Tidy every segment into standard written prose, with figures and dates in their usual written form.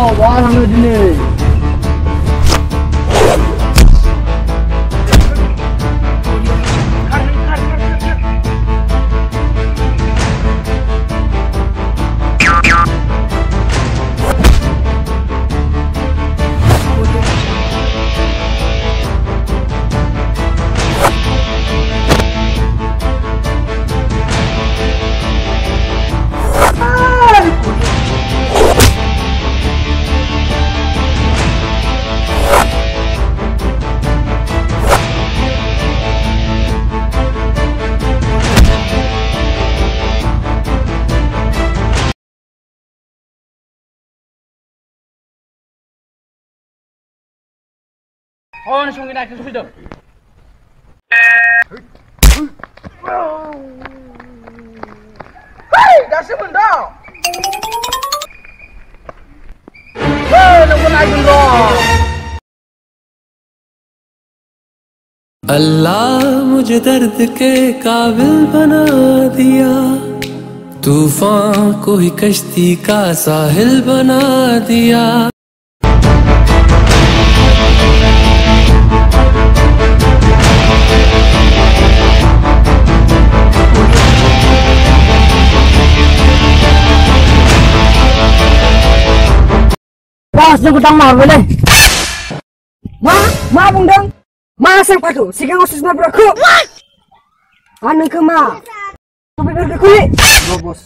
Wah hang dini. Oh, ini sungguh naik ke situ. Hei, dah sebentar. Nunggu naik dulu. अल्लाह मुझे दर्द के काबिल बना दिया, तूफान को ही कश्ती का साहिल बना दिया। Bos, jemput tangmal boleh. Ma bung dong. Ma sang patu, sigang osus ma beraku. Anu ke ma? Kopi berkulit. Bos.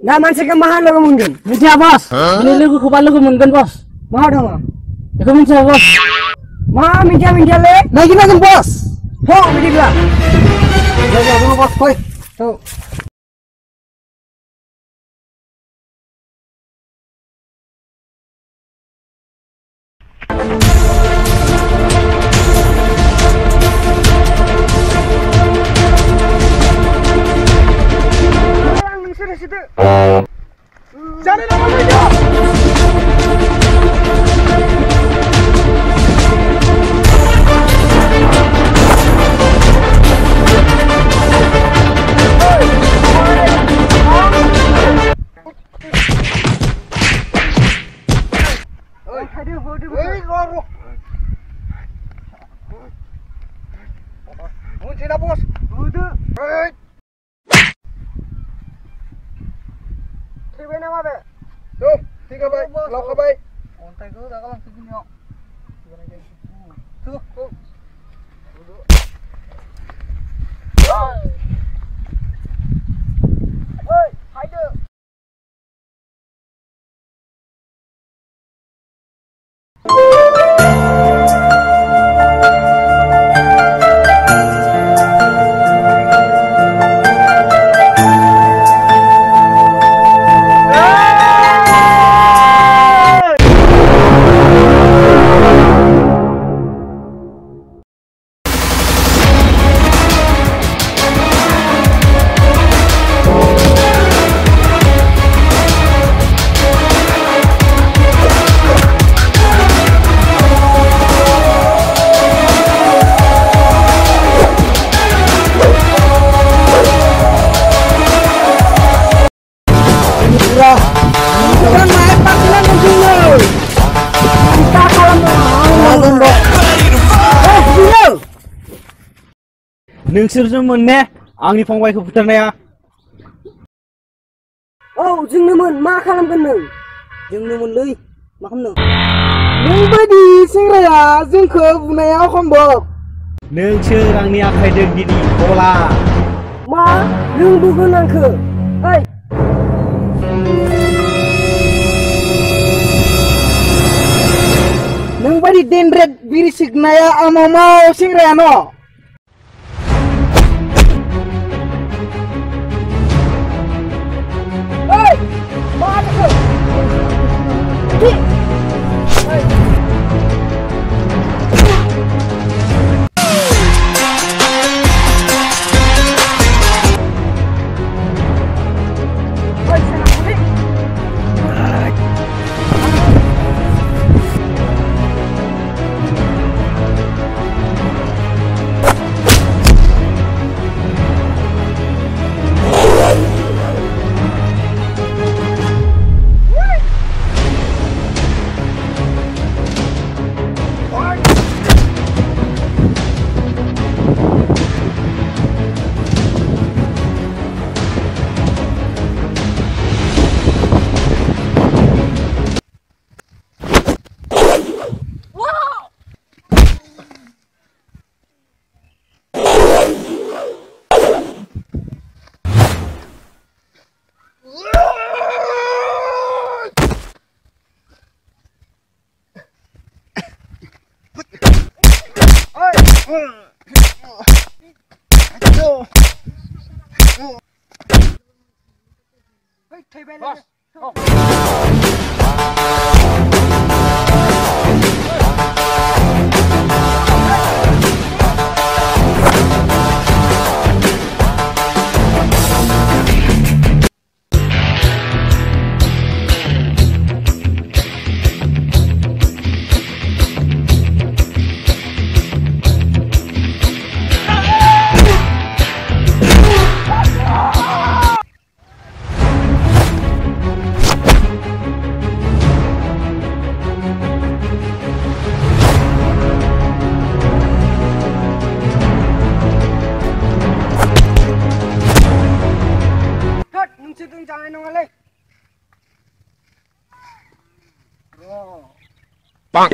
Naman sigang mahal lo mungkin. Minta bos. Ini lu ku palu ku mungkin bos. Mau dong. Aku minta bos. Ma minta le. Lagi nak bos. Ho, bidi gila. Ya bos, koi. Tuh. Cari nama dia. Bos. Nama be? Tuh, 3 bay, lau ka bay. Ontai ko dah kalang segini yo. Tuh. Oi, haide. Nोंसोरजों मोनने आंनि फंबायखौ बुथारनाया। औ जोंनोमोन, मा खालामगोन नों? जोंनोमोनलै, मा खालामनो? नोंबायदि सेंग्राया जोंखौ बुनाया सम्भब। नोंसोर आंनि आखाइ दोनगिरि गला। मा नों बुगोन आंखौ? ओइ नोंबायदि देनद्रेद बिरि सोबनाया आमाव सेंग्राया न'? Bang.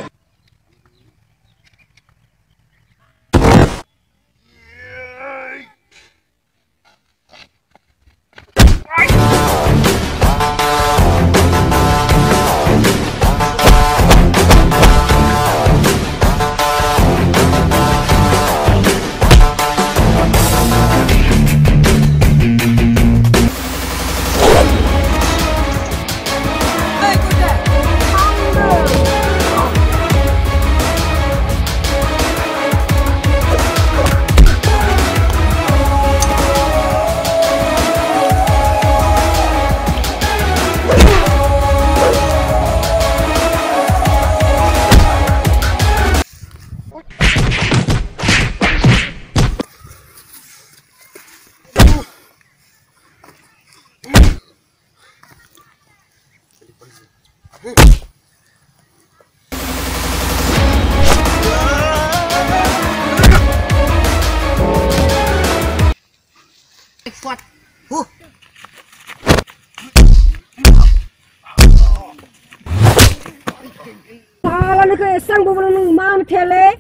Salah ni ke sang bubulung mam tele.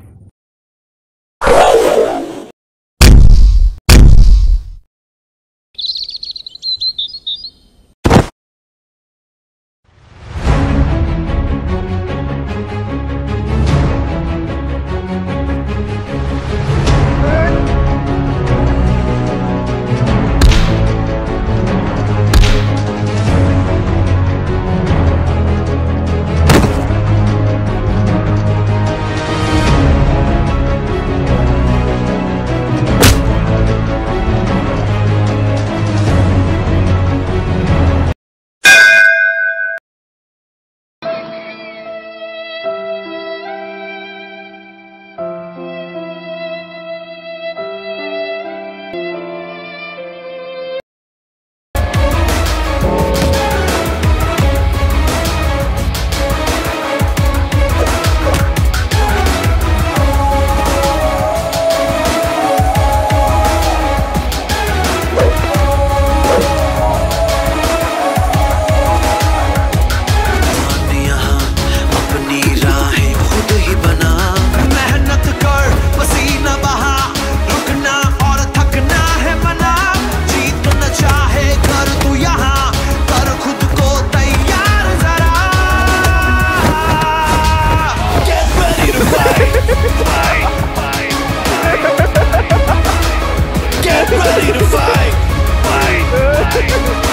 Get ready to fight! Fight! Fight!